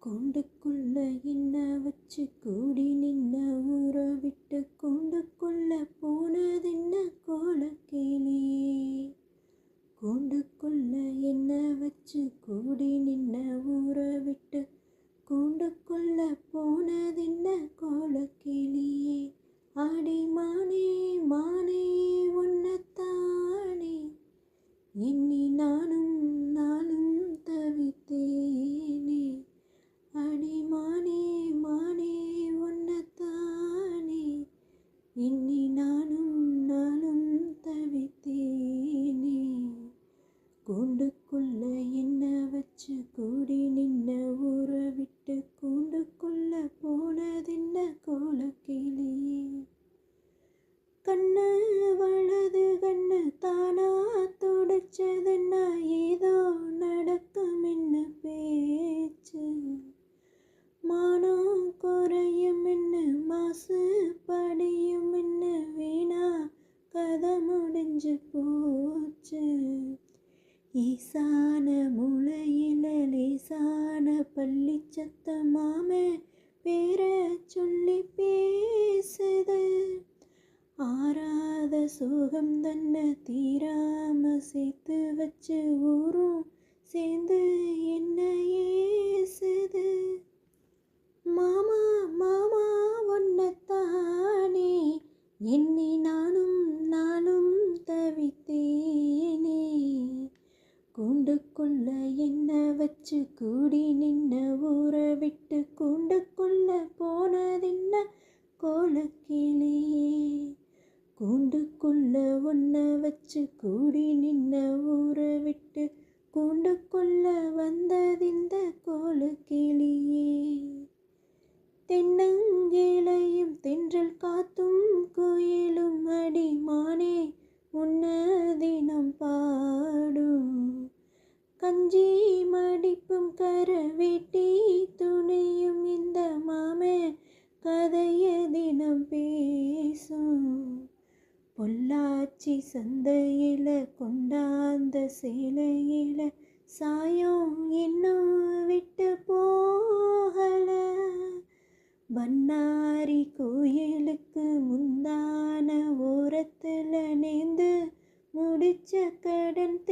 கூண்டுக்குள்ள என்ன வச்சு கூடி நின்ன ஊற விட்டு கூண்டுக்குள்ள போனதென்ன கோலக்கிளியே. கூண்டுக்குள்ள என்ன வச்சு கூடி நின்ன ஊற விட்டு கூண்டுக்குள்ள போனதென்ன கோலக்கிளியே. ஆடி மானே மானே உன்னத்தானே எண்ணி நானும் நானும் தவித்தேனே. அடி மானே மானே உன்னத்தானே எண்ணி நானும் நானும் தவித்தேனே. கூண்டுக்குள்ள என்ன வச்சு கூடி நின்ன ஊற விட்டு கூண்டுக்குள்ள போனதென்ன கோலக்கிளியே. கண்ணு வலது கண்ணு தானா துடைச்சதுன்னா ஏதோ நடக்கும் என்ன பேச்சு. மானம் குறையும் என்ன மாசு படியும் என்ன வீணா கதை முடிஞ்சு போச்சு. ஈசான மூலையில லேசான பள்ளி சத்தமாமே பேர சொல்லி பேசுது. ஆறாத சோகம் தன்னை தீராம சேர்த்து வச்சு ஊரும் சேர்ந்து என்ன ஏசுது. மாமா மாமா ஒன்னத்தானே எண்ணி நானும் நானும் தவித்தேனே. கூண்டுக்குள்ள என்ன வச்சு கூடி நின்ன ஊற விட்டு கூண்டுக்குள்ள போனதென்ன கோலக்கிளியே. கூண்டுக்குள்ள ஒன்ன வச்சு கூடி நின்ன ஊற விட்டு கூண்டுக்குள்ள வந்ததிந்த கோலக்கிளியே. தென்னங்கிளையும் தென்றல் காத்தும் குயிலும் அடி மானே உன்ன தினம் பாடும். கஞ்சி மடிப்பும் கரவேட்டி துணியும் இந்த மாமே கதைய தினம் பேசும். பொள்ளாச்சி சந்தையில கொண்டாந்த சேலையில சாயம் இன்னும் விட்டு போகல. பண்ணாரி கோயிலுக்கு முந்தான ஓரத்துல நேர்ந்து முடிச்ச கடன்